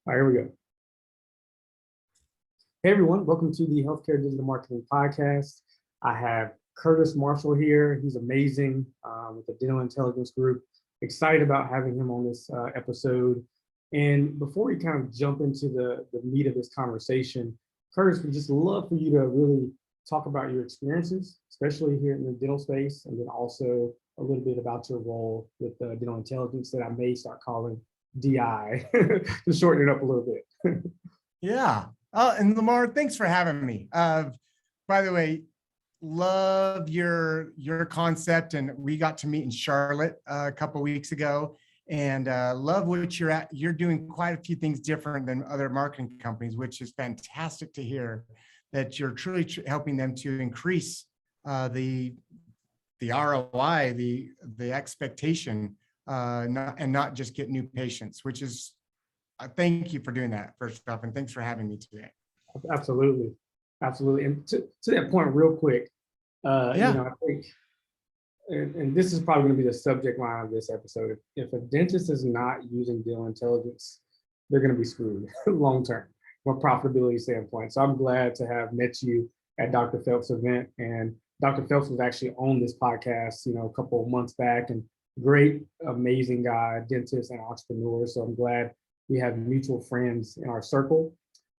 All right, here we go. Hey everyone, welcome to the Healthcare Digital Marketing Podcast. I have Curtis Marshall here. He's amazing with the Dental Intelligence Group. Excited about having him on this episode. And before we kind of jump into the meat of this conversation, Curtis, we'd just love for you to really talk about your experiences, especially here in the dental space, and then also a little bit about your role with dental intelligence that I may start calling DI to shorten it up a little bit. Yeah. Oh, and Lamar, thanks for having me. By the way, love your concept, and we got to meet in Charlotte a couple weeks ago, and love what you're at. You're doing quite a few things different than other marketing companies, which is fantastic to hear that you're truly helping them to increase the ROI, the expectation, and not just get new patients, which is thank you for doing that, first off, and thanks for having me today. Absolutely. And to that point, real quick, I think, and this is probably going to be the subject line of this episode. If a dentist is not using dental intelligence, they're going to be screwed long term from a profitability standpoint. So I'm glad to have met you at Dr. Phelps' event. And Dr. Phelps was actually on this podcast, a couple of months back, and great, amazing guy, dentist and entrepreneur. So I'm glad we have mutual friends in our circle.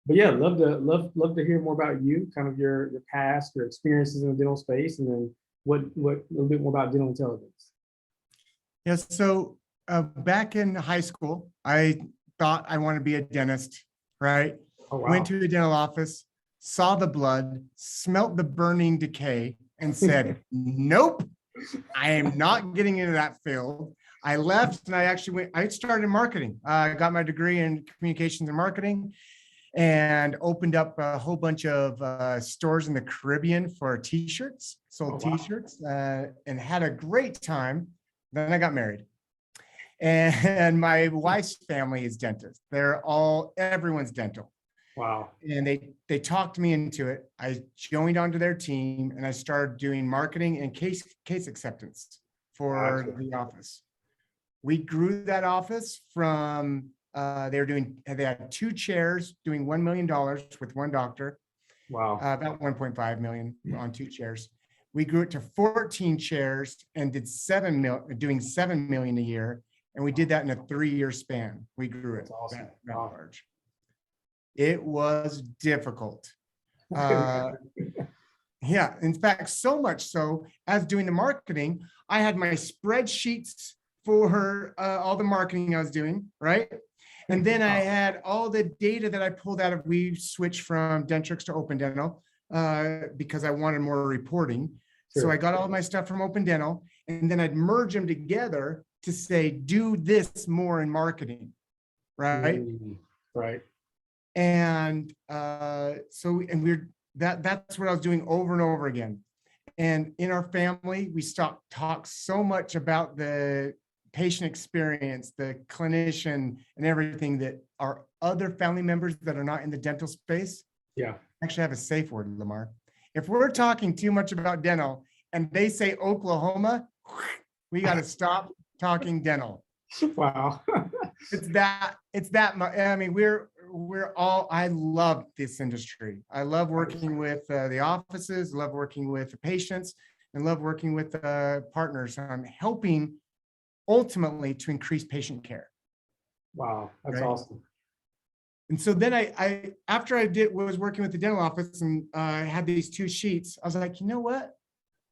But yeah, love to hear more about you, kind of your past, your experiences in the dental space, and then what a little bit more about dental intelligence. Yeah, so back in high school, I thought I wanted to be a dentist, right? Oh, wow. Went to the dental office, saw the blood, smelt the burning decay, and said, nope, I am not getting into that field. I left and I started marketing. I got my degree in communications and marketing and opened up a whole bunch of stores in the Caribbean for t-shirts, sold t-shirts, and had a great time. Then I got married. And my wife's family is dentists. Everyone's dental. Wow. And they talked me into it. I joined onto their team and I started doing marketing and case acceptance for the office. We grew that office from they had 2 chairs doing $1 million with one doctor. Wow. About 1.5 million on 2 chairs. We grew it to 14 chairs and did doing 7 million a year. And we did that in a 3-year span. We grew it that large. It was difficult. Yeah, in fact, so much so as doing the marketing, I had my spreadsheets for all the marketing I was doing, right? And then I had all the data that I pulled out of, we switched from Dentrix to Open Dental because I wanted more reporting. Sure. So I got all my stuff from Open Dental, and then I'd merge them together to say, do this more in marketing, right? Right. And that's what I was doing over and over again. And in our family, we talk so much about the patient experience, the clinician, and everything that our other family members that are not in the dental space actually have a safe word, Lamar. If we're talking too much about dental and they say Oklahoma, we got to stop talking dental. Wow. It's that much. I mean, I love this industry. I love working with the offices, love working with the patients, and love working with partners on helping ultimately to increase patient care. Wow, that's awesome. And so then after I was working with the dental office and I had these 2 sheets, I was like, you know what?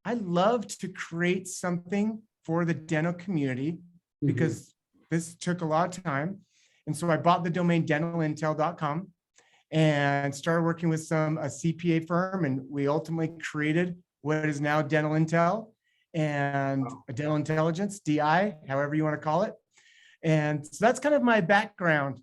I love to create something for the dental community because this took a lot of time. And so I bought the domain dentalintel.com and started working with a CPA firm, and we ultimately created what is now Dental Intel and Dental Intelligence, DI, however you want to call it. And so that's kind of my background.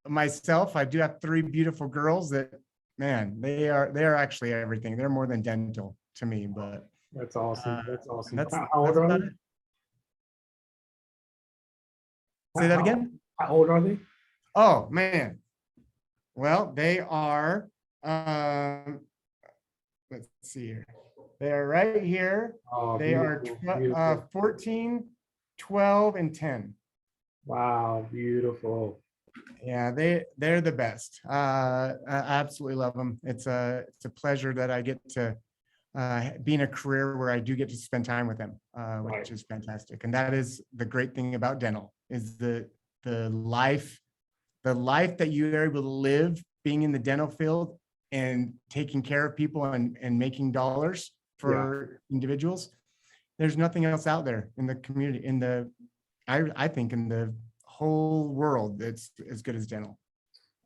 Myself, I do have 3 beautiful girls that, man, they are actually everything. They're more than dental to me, but that's awesome. That's awesome. How old are they? Say that again? How old are they? Oh, man. Well, they are, let's see here. They are right here. Oh, they are 14, 12, and 10. Wow, beautiful. Yeah, they're the best. I absolutely love them. It's a pleasure that I get to be in a career where I do get to spend time with them, which is fantastic. And that is the great thing about dental, is the life that you are able to live being in the dental field and taking care of people and making dollars for individuals. There's nothing else out there in the community, I think in the whole world that's as good as dental.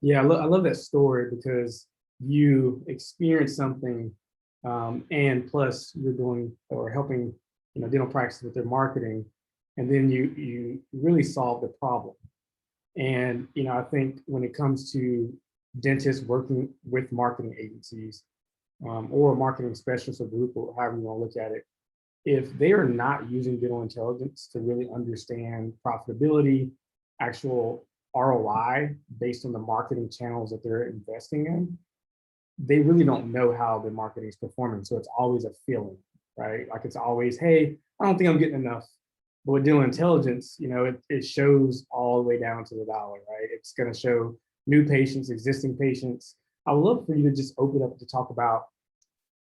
Yeah, I love that story because you experienced something, and plus you're doing or helping, dental practice with their marketing, and then you really solve the problem. And I think when it comes to dentists working with marketing agencies, or a marketing specialist or group, or however you want to look at it, if they are not using dental intelligence to really understand profitability, actual ROI based on the marketing channels that they're investing in, they really don't know how the marketing is performing. So it's always a feeling, right? Like it's always, hey, I don't think I'm getting enough. But with dental intelligence, it shows all the way down to the dollar, right? It's going to show new patients, existing patients. I would love for you to just open up to talk about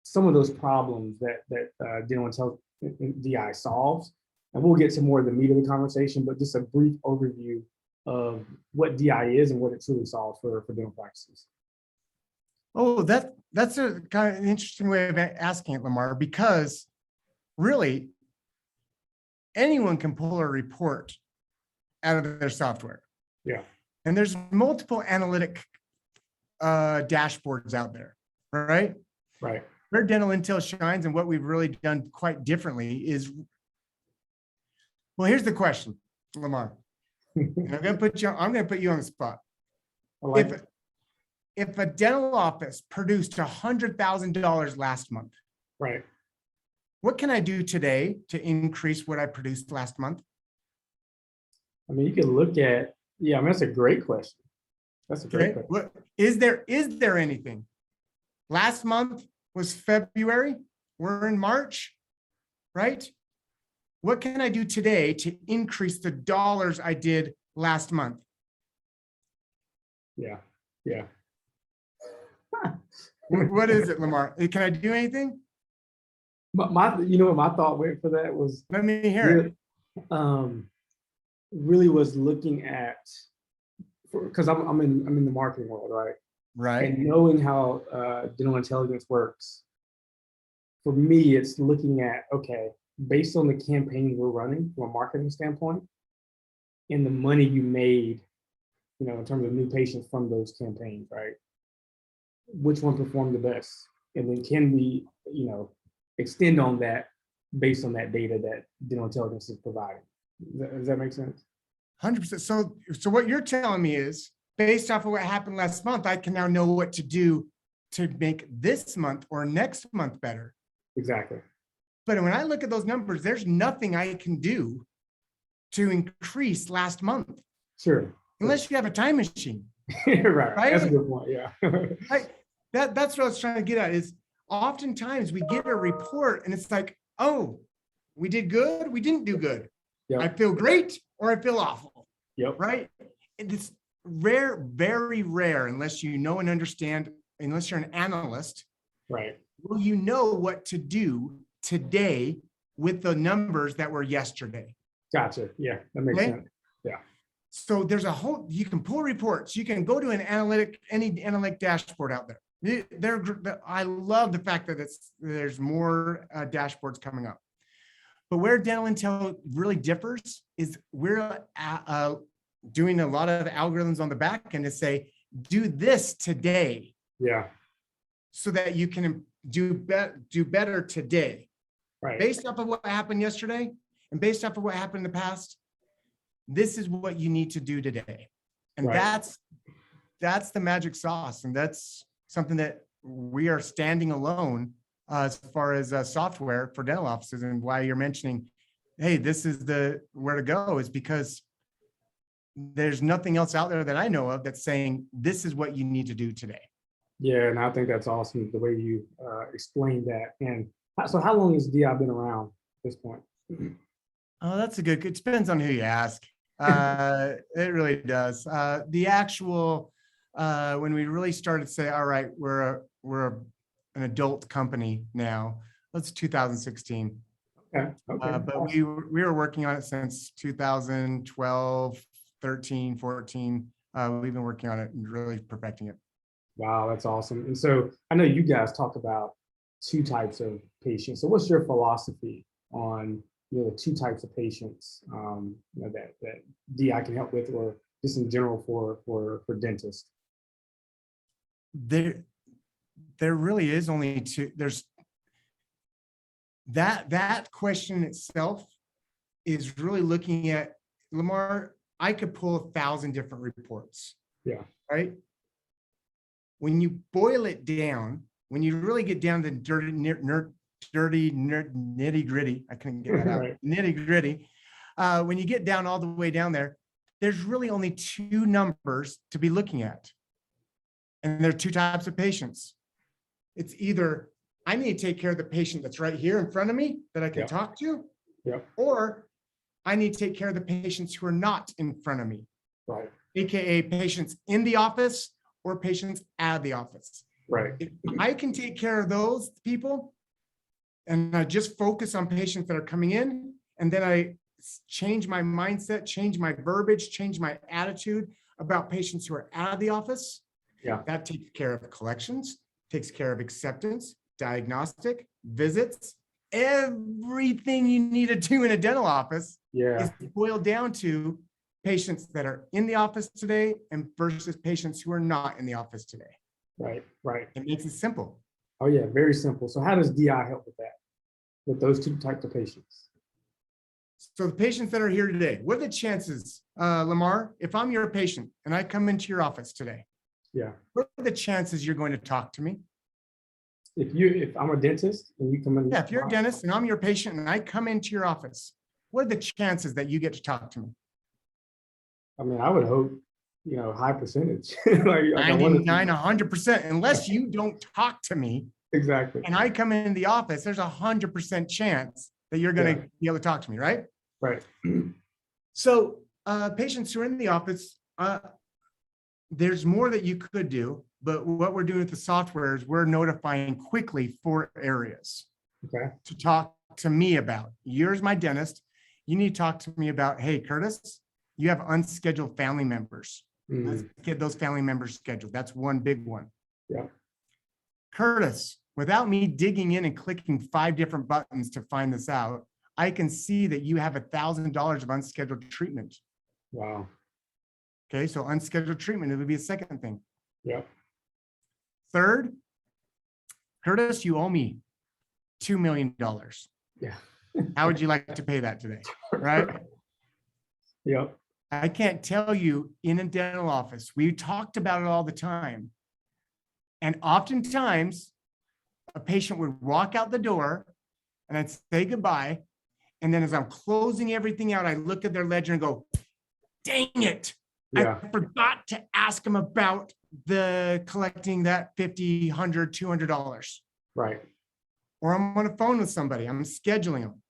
some of those problems that dental intelligence DI solves, and we'll get to more of the meat of the conversation. But just a brief overview of what DI is and what it truly solves for dental practices. Oh, that's a kind of an interesting way of asking it, Lamar, because really anyone can pull a report out of their software. Yeah. And there's multiple analytic dashboards out there, right? Right. Where Dental Intel shines and what we've really done quite differently is, well, here's the question, Lamar. I'm going to put you on the spot. If a dental office produced $100,000 last month, right, what can I do today to increase what I produced last month? I mean, you can look at, that's a great question. That's a great question. What, is there anything? Last month was February. We're in March, right? What can I do today to increase the dollars I did last month? Yeah. What is it, Lamar? Can I do anything? What my thought wait for that was, let me hear it. Really was looking at, because I'm in the marketing world, right? Right. And knowing how dental intelligence works, for me, it's looking at, okay, based on the campaign we're running from a marketing standpoint, and the money you made, in terms of new patients from those campaigns, right? Which one performed the best? And then can we, extend on that based on that data that dental intelligence is providing? Does that make sense? 100%. So what you're telling me is, based off of what happened last month, I can now know what to do to make this month or next month better. Exactly. But when I look at those numbers, there's nothing I can do to increase last month. Sure. Unless you have a time machine. Right. That's a good point. Yeah. That's what I was trying to get at, is oftentimes we get a report and it's like, oh, we did good, we didn't do good. Yep. I feel great or I feel awful. Yep. Right. And it's rare, very rare, unless you know and understand, unless you're an analyst. Right. Will you know what to do today with the numbers that were yesterday? Gotcha. Yeah, that makes sense. Yeah. So there's you can pull reports. You can go to any analytic dashboard out there. I love the fact that there's more dashboards coming up. But where Dental Intel really differs is we're doing a lot of algorithms on the back end to say, do this today. Yeah. So that you can do better today. Right. Based off of what happened yesterday and based off of what happened in the past, this is what you need to do today. And that's the magic sauce. And that's something that we are standing alone as far as software for dental offices. And why you're mentioning, hey, this is where to go, is because there's nothing else out there that I know of that's saying this is what you need to do today. Yeah, and I think that's awesome, the way you explained that. And so how long has DI been around at this point? Oh, it depends on who you ask. It really does. The actual, when we really started to say, all right, we're an adult company now, that's 2016. Okay. Okay. But Awesome. we were working on it since 2012, 13, 14. We've been working on it and really perfecting it. Wow, that's awesome. And so I know you guys talk about two types of patients. So what's your philosophy on the two types of patients that DI can help with, or just in general for dentists? There really is only two. There's that question itself is really looking at, Lamar, I could pull 1,000 different reports. Yeah. Right. When you boil it down, when you really get down to dirty nitty gritty, I couldn't get that out. Right. Nitty gritty. When you get down all the way down there, there's really only two numbers to be looking at. And there are two types of patients. It's either I need to take care of the patient that's right here in front of me that I can talk to, or I need to take care of the patients who are not in front of me, right? AKA patients in the office or patients out of the office. Right. If I can take care of those people and I just focus on patients that are coming in, and then I change my mindset, change my verbiage, change my attitude about patients who are out of the office, that takes care of collections, takes care of acceptance, diagnostic, visits, everything you need to do in a dental office is boiled down to patients that are in the office today and versus patients who are not in the office today. Right, right. It makes it simple. Oh yeah, very simple. So how does DI help with that, with those two types of patients? So the patients that are here today, what are the chances, Lamar, if I'm your patient and I come into your office today, what are the chances you're going to talk to me? If I'm a dentist and you come in. Yeah, if you're a dentist and I'm your patient and I come into your office, what are the chances that you get to talk to me? I mean, I would hope, high percentage. like 99, 100%, unless you don't talk to me. Exactly. And I come in the office, there's 100% chance that you're going to be able to talk to me, right? Right. So patients who are in the office, there's more that you could do, but what we're doing with the software is we're notifying quickly 4 areas to talk to me about. You're my dentist. You need to talk to me about, hey, Curtis, you have unscheduled family members. Let's get those family members scheduled. That's one big one. Yeah. Curtis, without me digging in and clicking 5 different buttons to find this out, I can see that you have $1,000 of unscheduled treatment. Wow. Okay, so unscheduled treatment, it would be a second thing. Yeah. Third, Curtis, you owe me $2 million. Yeah. How would you like to pay that today? Right? Yep. I can't tell you in a dental office, we talked about it all the time. And oftentimes a patient would walk out the door and I'd say goodbye. And then as I'm closing everything out, I look at their ledger and go, dang it. I forgot to ask them about the collecting that $50, $100, $200. Right. Or I'm on a phone with somebody, I'm scheduling them.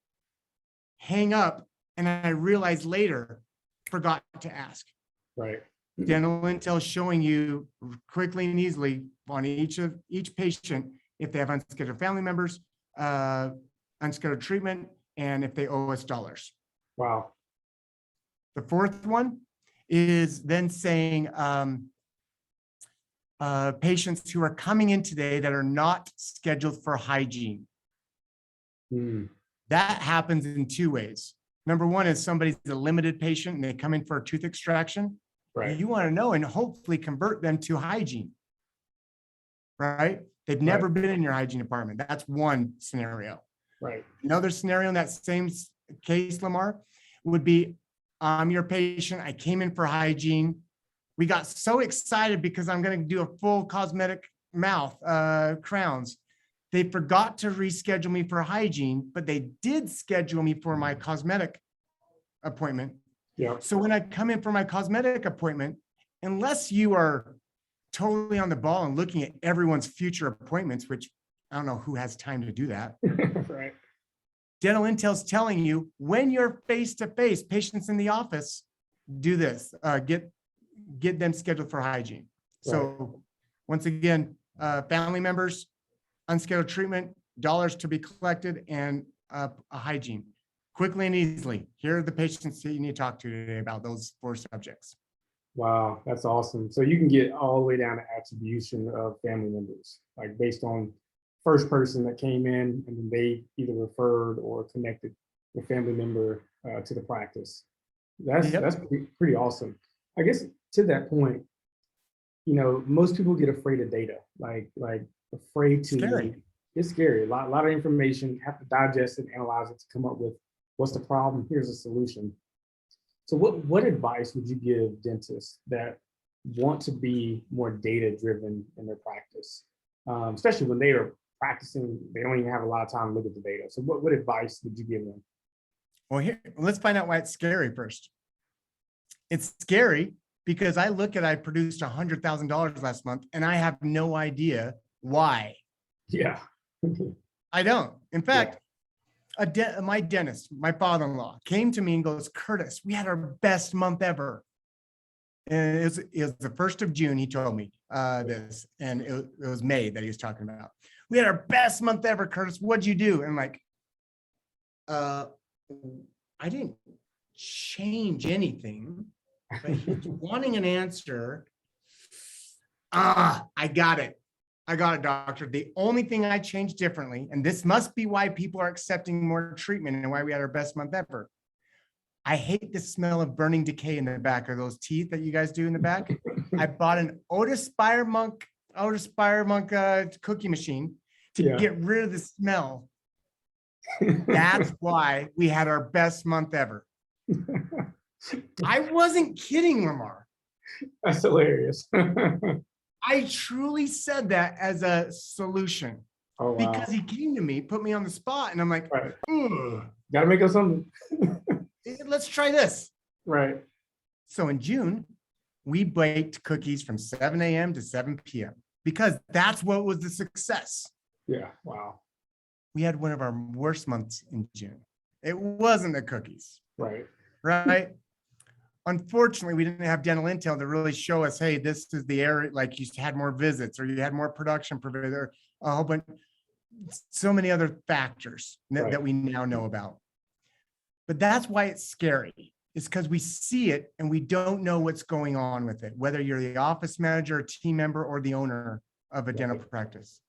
Hang up, and I realize later, forgot to ask. Right. Dental Intel showing you quickly and easily on each patient if they have unscheduled family members, unscheduled treatment, and if they owe us dollars. Wow. The fourth one is then saying patients who are coming in today that are not scheduled for hygiene. That happens in 2 ways. Number one is somebody's a limited patient and they come in for a tooth extraction. Right. You want to know and hopefully convert them to hygiene. Right? They've never been in your hygiene department. That's one scenario. Right. Another scenario in that same case, Lamar, would be I'm your patient. I came in for hygiene. We got so excited because I'm going to do a full cosmetic mouth, crowns. They forgot to reschedule me for hygiene, but they did schedule me for my cosmetic appointment. Yeah. So when I come in for my cosmetic appointment, unless you are totally on the ball and looking at everyone's future appointments, which I don't know who has time to do that. Right. Dental Intel's telling you when you're face-to-face, patients in the office, do this, get them scheduled for hygiene. So once again, family members, unscheduled treatment, dollars to be collected, and a hygiene. Quickly and easily, here are the patients that you need to talk to today about those 4 subjects. Wow, that's awesome. So you can get all the way down to attribution of family members, like based on first person that came in, and then they either referred or connected the family member to the practice. That's pretty awesome. I guess to that point, most people get afraid of data, like afraid to. Scary. It's scary. A lot of information, have to digest and analyze it to come up with what's the problem. Here's a solution. So what advice would you give dentists that want to be more data driven in their practice, especially when they are practicing, they don't even have a lot of time to look at the data. So what advice would you give them? Well, let's find out why it's scary first. It's scary because I produced $100,000 last month and I have no idea why. Yeah. I don't. In fact, my dentist, my father-in-law, came to me and goes, Curtis, we had our best month ever. And it was the 1st of June, he told me this, and it was May that he was talking about. We had our best month ever, Curtis. What'd you do? And I'm like, I didn't change anything, but he's wanting an answer. I got it. I got it, doctor. The only thing I changed differently, and this must be why people are accepting more treatment and why we had our best month ever. I hate the smell of burning decay in the back of those teeth that you guys do in the back. I bought an Otis Spire Monk cookie machine to get rid of the smell. That's why we had our best month ever. I wasn't kidding, Lamar. That's hilarious. I truly said that as a solution. Oh, wow. Because he came to me, put me on the spot, and I'm like, gotta make up something. Let's try this. Right. So in June, we baked cookies from 7 a.m. to 7 p.m. because that's what was the success. Yeah. Wow. We had one of our worst months in June. It wasn't the cookies. Right. Right. Unfortunately, we didn't have dental intel to really show us, hey, this is the area, like you had more visits or you had more production per visit, or a whole bunch, so many other factors that we now know about. But that's why it's scary. It's because we see it and we don't know what's going on with it, whether you're the office manager, a team member, or the owner of a dental practice.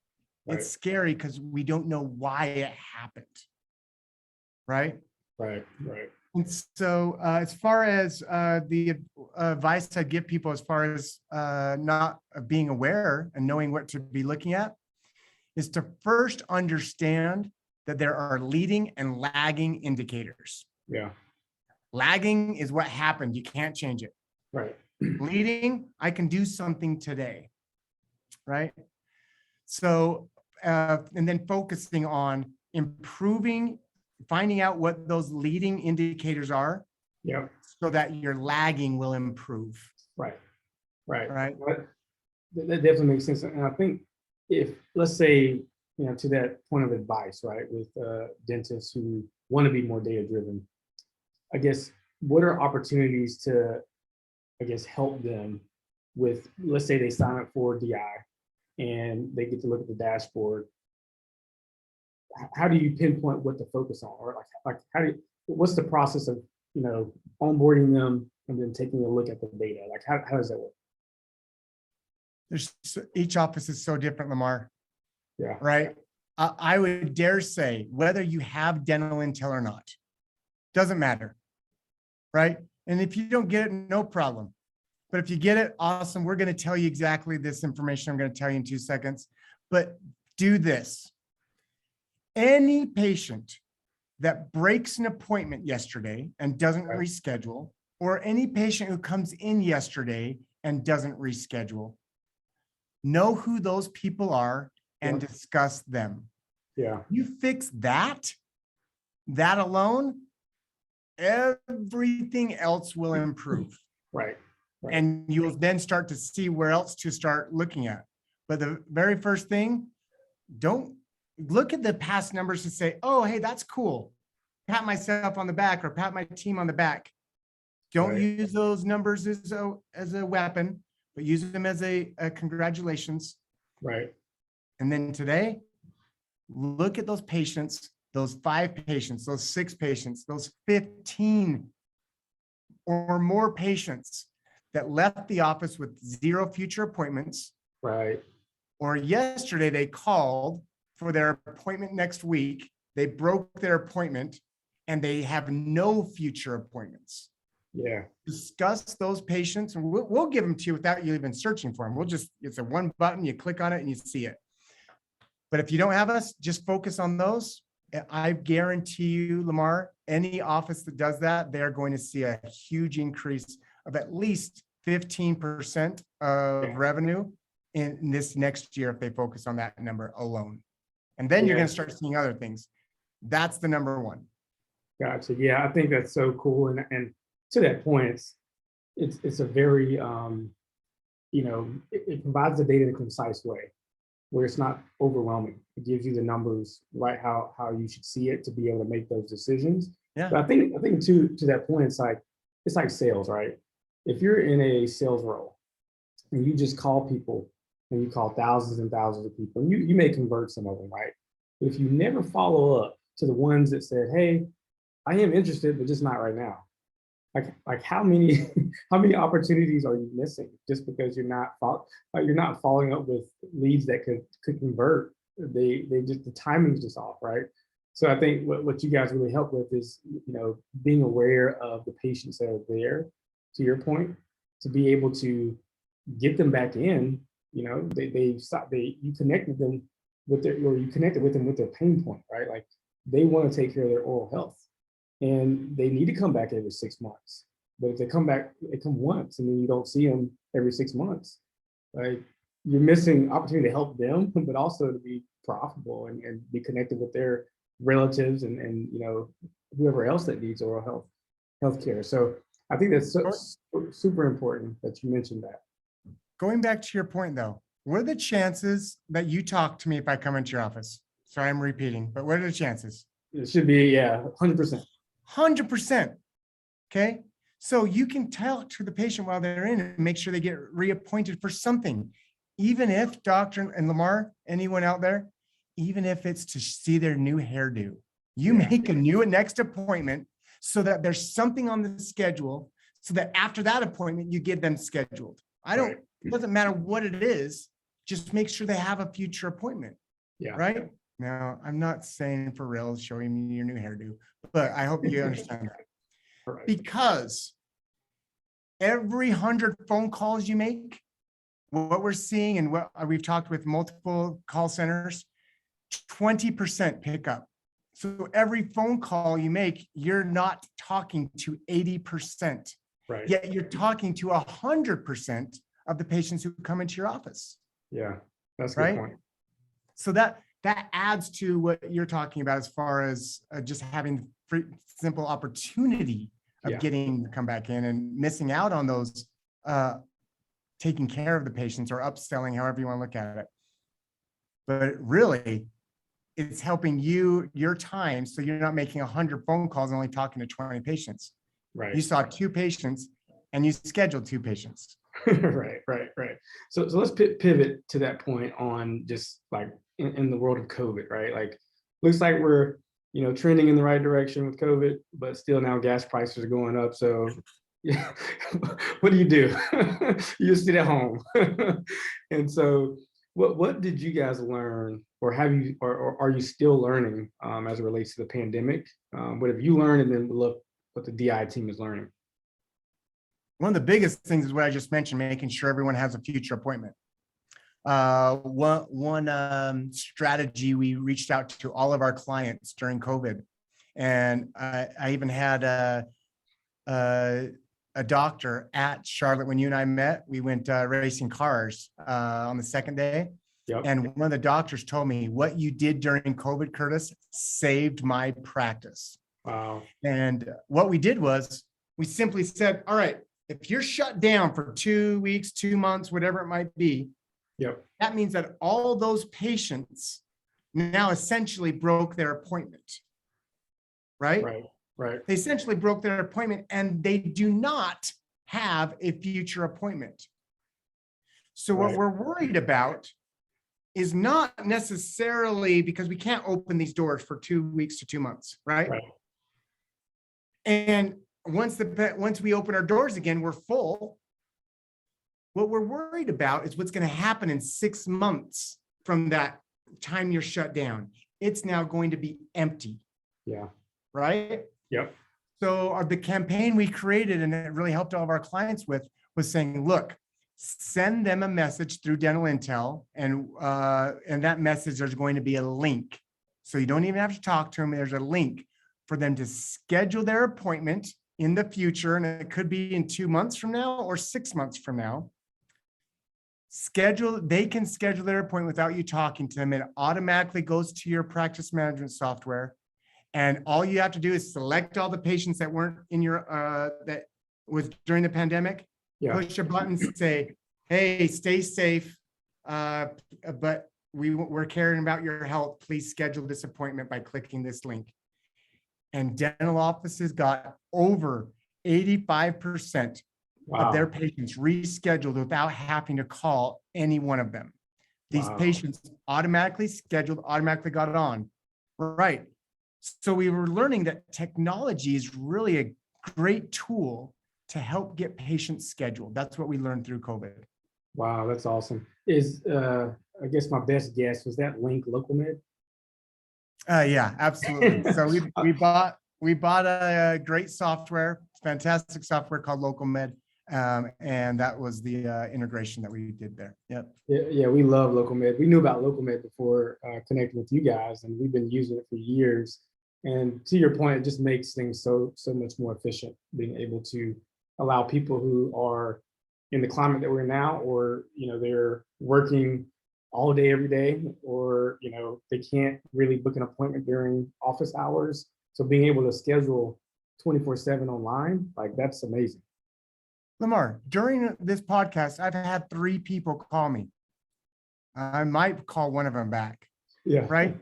It's scary because we don't know why it happened. Right? Right. And so as far as the advice I give people as far as not being aware and knowing what to be looking at is to first understand that there are leading and lagging indicators. Yeah. Lagging is what happened. You can't change it. Right. Leading, I can do something today. Right. So, and then focusing on improving, finding out what those leading indicators are. Yeah. So that your lagging will improve. Right. That definitely makes sense. And I think if, let's say, to that point of advice, right, with dentists who want to be more data driven, I guess, what are opportunities to, help them with, let's say they sign up for DI and they get to look at the dashboard. How do you pinpoint what to focus on? Or what's the process of, onboarding them and then taking a look at the data? Like, how does that work? Each office is so different, Lamar. Yeah. Right. I would dare say whether you have dental intel or not, doesn't matter. Right. And if you don't get it, no problem. But if you get it, awesome. We're going to tell you exactly this information I'm going to tell you in 2 seconds. But do this. Any patient that breaks an appointment yesterday and doesn't reschedule, or any patient who comes in yesterday and doesn't reschedule, know who those people are and discuss them. Yeah. You fix that alone, everything else will improve. Right. And you'll then start to see where else to start looking at. But the very first thing, don't look at the past numbers and say, oh, hey, that's cool. Pat myself on the back or pat my team on the back. Don't Right. use those numbers as a weapon, but use them as a congratulations. Right. And then today, look at those patients, those 5 patients, those 6 patients, those 15 or more patients that left the office with 0 future appointments. Right. Or yesterday they called for their appointment next week. They broke their appointment and they have no future appointments. Yeah. Discuss those patients, and we'll give them to you without you even searching for them. It's a one button, you click on it and you see it. But if you don't have us, just focus on those. I guarantee you, Lamar, any office that does that, they're going to see a huge increase of at least 15% of revenue in this next year if they focus on that number alone. And then you're going to start seeing other things. That's the number one. Gotcha. Yeah, I think that's so cool. And to that point, it's a very it provides the data in a concise way where it's not overwhelming. It gives you the numbers right how you should see it to be able to make those decisions. Yeah. But I think to that point, it's like sales, right? If you're in a sales role and you just call people and you call thousands and thousands of people, and you may convert some of them, right? But if you never follow up to the ones that said, hey, I am interested, but just not right now. Like how many opportunities are you missing just because you're not following up with leads that could convert? They just, the timing's just off, right? So I think what you guys really help with is being aware of the patients that are there, to your point, to be able to get them back in. You connected them with their pain point, right? Like they want to take care of their oral health. And they need to come back every 6 months. But if they come back, they come once, and then you don't see them every 6 months. Like you're missing opportunity to help them, but also to be profitable and be connected with their relatives and whoever else that needs oral health care. So I think that's super important that you mentioned that. Going back to your point though, what are the chances that you talk to me if I come into your office? Sorry, I'm repeating, but what are the chances? It should be 100%. 100%. Okay. So you can talk to the patient while they're in and make sure they get reappointed for something. Even if Dr. and Lamar, anyone out there, even if it's to see their new hairdo, you make a new next appointment so that there's something on the schedule so that after that appointment, you get them scheduled. It doesn't matter what it is, just make sure they have a future appointment. Yeah. Right. Now, I'm not saying for real, showing me your new hairdo, but I hope you understand that. Right. Because every 100 phone calls you make, what we're seeing and what we've talked with multiple call centers, 20% pick up. So every phone call you make, you're not talking to 80%. Right. Yet you're talking to 100% of the patients who come into your office. Yeah, that's a good point. So that adds to what you're talking about as far as just having simple opportunity of getting to come back in and missing out on those taking care of the patients or upselling, however you want to look at it. But really, it's helping your time so you're not making 100 phone calls and only talking to 20 patients. Right. You saw 2 patients and you scheduled 2 patients. Right. So let's pivot to that point on just like in the world of COVID, right? Like, looks like we're, trending in the right direction with COVID, but still now gas prices are going up. So what do? You just sit at home. And so what did you guys learn, or are you still learning as it relates to the pandemic? What have you learned, and then look what the DI team is learning? One of the biggest things is what I just mentioned, making sure everyone has a future appointment. One strategy, we reached out to all of our clients during COVID. And I even had a doctor at Charlotte when you and I met. We went racing cars on the second day. Yep. And one of the doctors told me, what you did during COVID, Curtis, saved my practice. Wow. And what we did was we simply said, all right, if you're shut down for 2 weeks, 2 months, whatever it might be, that means that all those patients now essentially broke their appointment, right? Right. They essentially broke their appointment and they do not have a future appointment. So what we're worried about is not necessarily because we can't open these doors for 2 weeks to 2 months, right? Right. And once we open our doors again, we're full. What we're worried about is what's going to happen in 6 months from that time you're shut down. It's now going to be empty. Yeah. Right? Yep. So the campaign we created, and it really helped all of our clients with, was saying, look, send them a message through Dental Intel, and that message, there's going to be a link. So you don't even have to talk to them. There's a link for them to schedule their appointment in the future. And it could be in 2 months from now or 6 months from now. They can schedule their appointment without you talking to them. It automatically goes to your practice management software. And all you have to do is select all the patients that weren't in your, that was during the pandemic, push a button, say, hey, stay safe, but we're caring about your health. Please schedule this appointment by clicking this link. And dental offices got over 85% of their patients rescheduled without having to call any one of them. These patients automatically scheduled, automatically got it on. Right. So we were learning that technology is really a great tool to help get patients scheduled. That's what we learned through COVID. Wow, that's awesome. I guess my best guess was that link LocalMed? Yeah, absolutely. So we bought a great software, fantastic software called LocalMed. And that was the integration that we did there. Yep. Yeah, we love LocalMed. We knew about LocalMed before connecting with you guys, and we've been using it for years. And to your point, it just makes things so much more efficient, being able to allow people who are in the climate that we're in now, or they're working all day every day, or they can't really book an appointment during office hours. So being able to schedule 24/7 online, like, that's amazing. Lamar, during this podcast, I've had 3 people call me. I might call one of them back. Yeah. Right.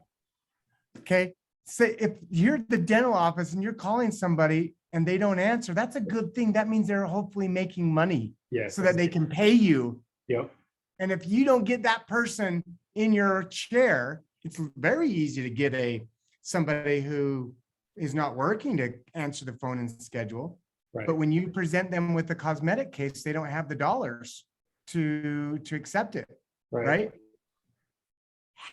Okay. So if you're at the dental office and you're calling somebody and they don't answer, that's a good thing. That means they're hopefully making money so that they can pay you. Yep. And if you don't get that person in your chair, it's very easy to get somebody who is not working to answer the phone and schedule. Right. But when you present them with a cosmetic case, they don't have the dollars to accept it. Right?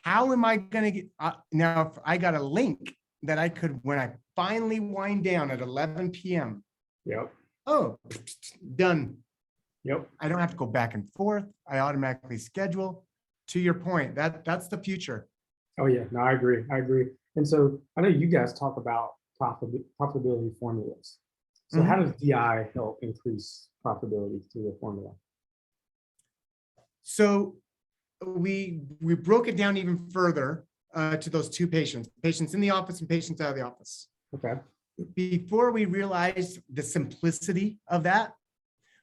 How am I going to get now? If I got a link that I could, when I finally wind down at 11 p.m. Yep. Oh, done. Yep. I don't have to go back and forth. I automatically schedule. To your point, that's the future. Oh yeah, no, I agree. And so I know you guys talk about profitability formulas. So how does DI help increase profitability through the formula? So we broke it down even further to those 2 patients in the office and patients out of the office. Okay. Before we realized the simplicity of that,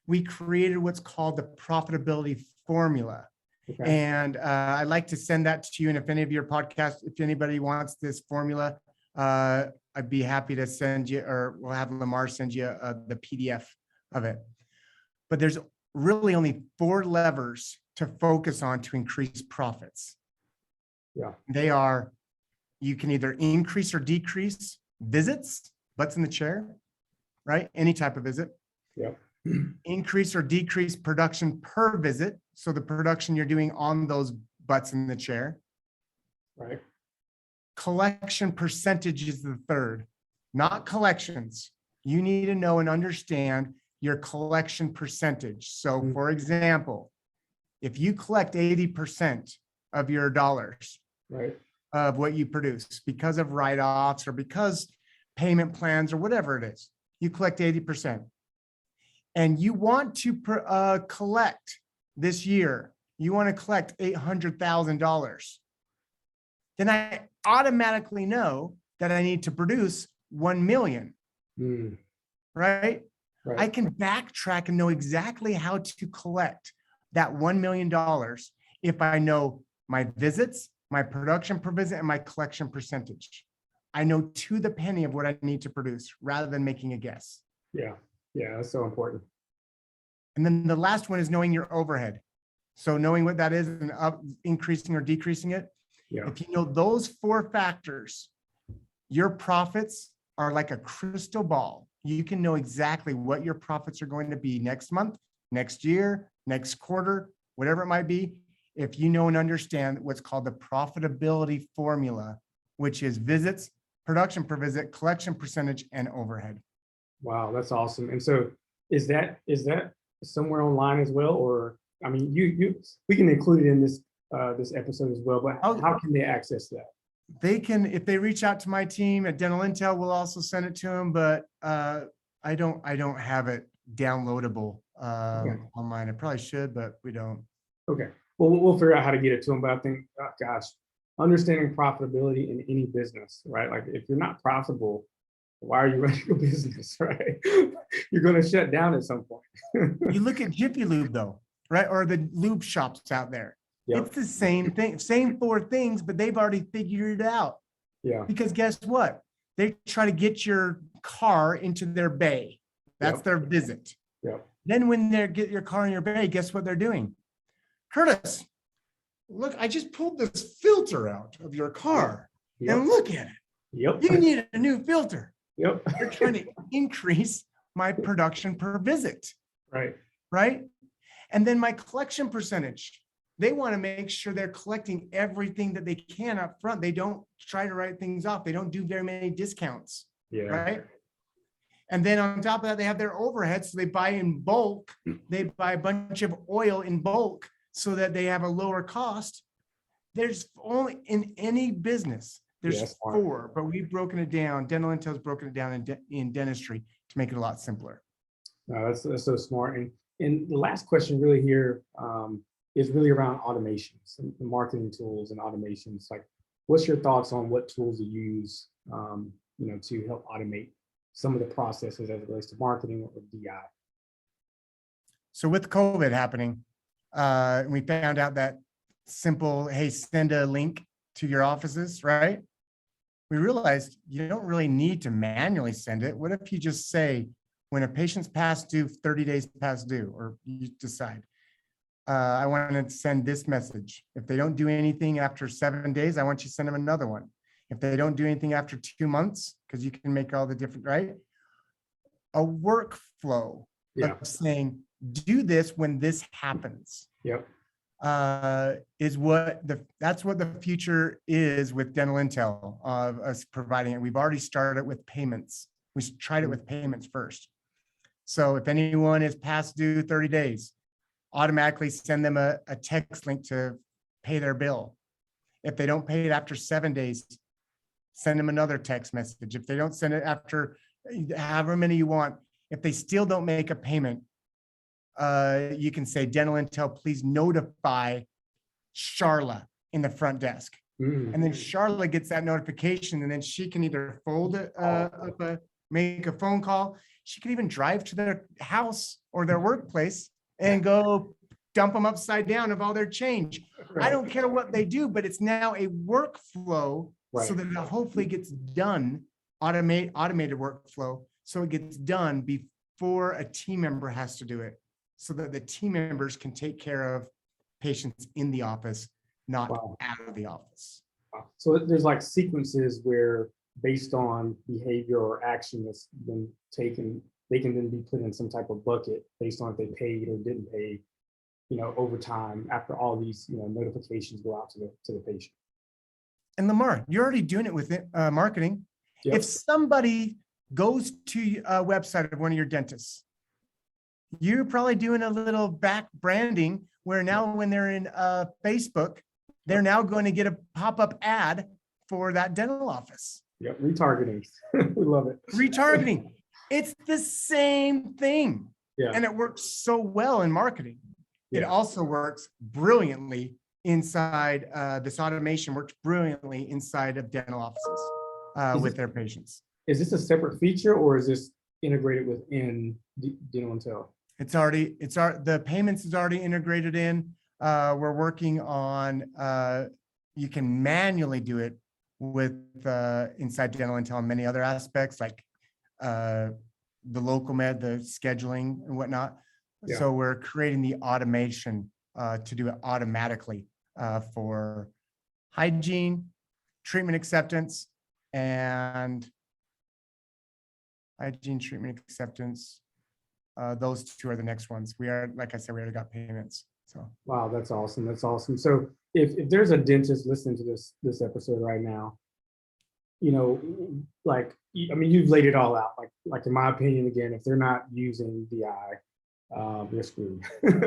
we created what's called the Profitability Formula. Okay. And I'd like to send that to you. And if any of your podcasts, if anybody wants this formula, I'd be happy to send you, or we'll have Lamar send you the PDF of it. But there's really only 4 levers to focus on to increase profits. Yeah. They are, you can either increase or decrease visits, butts in the chair, right? Any type of visit. Yep. Increase or decrease production per visit. So the production you're doing on those butts in the chair. Right. Collection percentage is the 3rd, not collections. You need to know and understand your collection percentage. So for example, if you collect 80% of your dollars of what you produce because of write-offs or because payment plans or whatever it is, you collect 80%. And you want to collect this year, you want to collect $800,000. Then I automatically know that I need to produce 1 million, right? I can backtrack and know exactly how to collect that $1 million if I know my visits, my production per visit, and my collection percentage. I know to the penny of what I need to produce rather than making a guess. Yeah. Yeah. That's so important. And then the last one is knowing your overhead. So knowing what that is and increasing or decreasing it. Yeah. If you know those 4 factors, your profits are like a crystal ball. You can know exactly what your profits are going to be next month, next year, next quarter, whatever it might be. If you know and understand what's called the profitability formula, which is visits, production per visit, collection percentage, and overhead. Wow, that's awesome. And so is that somewhere online as well? Or I mean, we can include it in this episode as well, but how can they access that? They can, if they reach out to my team at Dental Intel, we'll also send it to them, but I don't have it downloadable online. I probably should, but we don't. Okay. Well, we'll figure out how to get it to them, but I think, gosh, understanding profitability in any business, right? Like if you're not profitable, why are you running a business, right? You're going to shut down at some point. You look at Jiffy Lube though, right? Or the lube shops out there. Yep. It's the same thing, same 4 things, but they've already figured it out. Yeah. Because guess what? They try to get your car into their bay. That's their visit. Yep. Then when they get your car in your bay, guess what they're doing? Curtis, look, I just pulled this filter out of your car and look at it. Yep. You need a new filter. Yep. They're trying to increase my production per visit. Right. Right. And then my collection percentage. They want to make sure they're collecting everything that they can up front. They don't try to write things off. They don't do very many discounts. Yeah. Right. And then on top of that, they have their overhead. So they buy in bulk. They buy a bunch of oil in bulk so that they have a lower cost. There's only in any business, there's 4, but we've broken it down. Dental Intel's broken it down in dentistry to make it a lot simpler. No, that's so smart. And the last question really here is really around automations and the marketing tools and automations. Like, what's your thoughts on what tools to use, to help automate some of the processes as it relates to marketing or DI? So with COVID happening, we found out that simple, hey, send a link to your offices, right? We realized you don't really need to manually send it. What if you just say, when a patient's past due, 30 days past due, or you decide, I want to send this message. If they don't do anything after 7 days, I want you to send them another one. If they don't do anything after 2 months, because you can make all the different, right? A workflow of saying, do this when this happens. Yep. Is what that's what the future is with Dental Intel of us providing it. We've already started with payments. We tried it with payments first. So if anyone is past due 30 days, automatically send them a text link to pay their bill. If they don't pay it after 7 days, send them another text message. If they don't send it after however many you want, if they still don't make a payment, you can say, Dental Intel, please notify Charla in the front desk. And then Charla gets that notification, and then she can either fold it up, make a phone call. She can even drive to their house or their workplace and go dump them upside down of all their change. Right. I don't care what they do, but it's now a workflow so that it hopefully gets done, automated workflow. So it gets done before a team member has to do it, so that the team members can take care of patients in the office, not out of the office. So there's like sequences where, based on behavior or action that's been taken, they can then be put in some type of bucket based on if they paid or didn't pay, over time after all these, notifications go out to the patient. And Lamar, you're already doing it with marketing. Yep. If somebody goes to a website of one of your dentists, you're probably doing a little back branding where now when they're in Facebook, they're now going to get a pop-up ad for that dental office. Yep, retargeting. We love it. Retargeting. It's the same thing. Yeah. And it works so well in marketing. It also works brilliantly inside, this automation works brilliantly inside of dental offices with their patients. Is this a separate feature, or is this integrated within Dental Intel? The payments is already integrated in. We're working on, you can manually do it with Inside Dental Intel and many other aspects like the LocalMed, the scheduling and whatnot. Yeah. So we're creating the automation to do it automatically for hygiene, treatment acceptance, and treatment acceptance. Those two are the next ones. We are, like I said, we already got payments. So wow, that's awesome. That's awesome. So if there's a dentist listening to this episode right now, you know, like, I mean, you've laid it all out. Like in my opinion, again, if they're not using DI, they're screwed.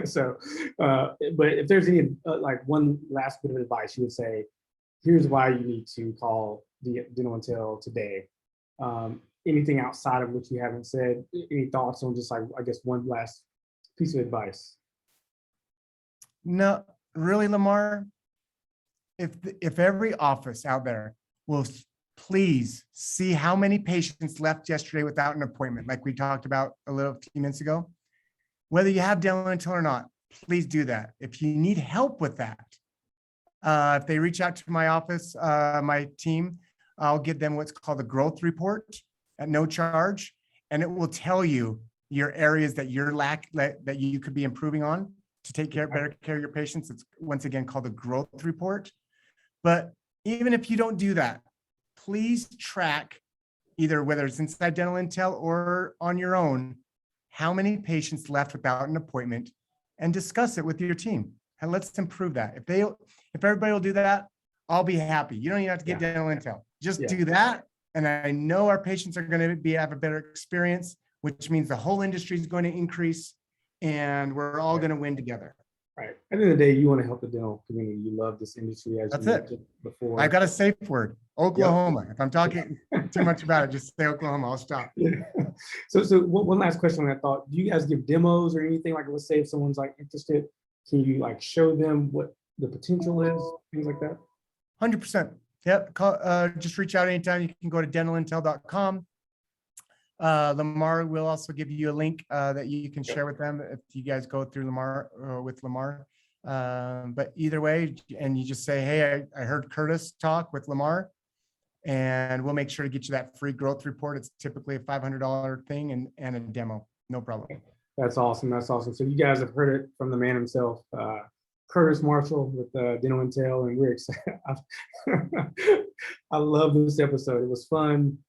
So, but if there's any like one last bit of advice, you would say, here's why you need to call the Dental Intel today. Anything outside of what you haven't said? Any thoughts on just like, I guess, one last piece of advice? no, really, Lamar, if every office out there will please see how many patients left yesterday without an appointment, like we talked about a few minutes ago, whether you have dental intel or not, please do that. If you need help with that, if they reach out to my office, my team, I'll give them what's called a growth report at no charge, and it will tell you your areas that that you could be improving on to take better care of your patients. It's once again called the growth report. But even if you don't do that, please track, either whether it's Inside Dental Intel or on your own, how many patients left without an appointment, and discuss it with your team. And let's improve that. If everybody will do that, I'll be happy. You don't even have to get dental intel. Just do that. And I know our patients are going to have a better experience, which means the whole industry is going to increase and we're all going to win together. Right. At the end of the day, you want to help the dental community. You love this industry, as That's you it. mentioned before. I got a safe word, Oklahoma. If I'm talking too much about it, just say Oklahoma. I'll stop. So one last question I thought, do you guys give demos or anything? Like, let's say if someone's like interested, can you like show them what the potential is, things like that? 100%. Yep. Just reach out anytime. You can go to dentalintel.com. Lamar will also give you a link that you can share with them if you guys go through Lamar or with Lamar. But either way, and you just say, hey, I heard Curtis talk with Lamar, and we'll make sure to get you that free growth report. It's typically a $500 thing and a demo. No problem. That's awesome. That's awesome. So you guys have heard it from the man himself, Curtis Marshall with Dental Intel, and we're excited. I love this episode. It was fun.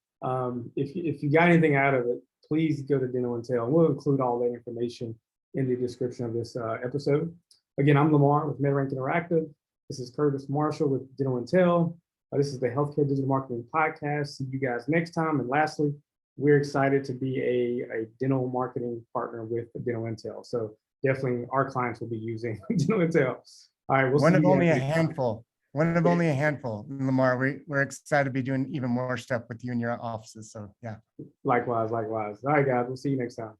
If you got anything out of it, please go to Dental Intel. We'll include all that information in the description of this episode. Again, I'm Lamar with MedRank Interactive. This is Curtis Marshall with Dental Intel. This is the Healthcare Digital Marketing Podcast. See you guys next time. And lastly, we're excited to be a dental marketing partner with Dental Intel. So definitely our clients will be using Dental Intel. All right, we'll see you guys only a next time. handful. One of only a handful, Lamar. We're excited to be doing even more stuff with you in your offices. So yeah. Likewise. All right, guys. We'll see you next time.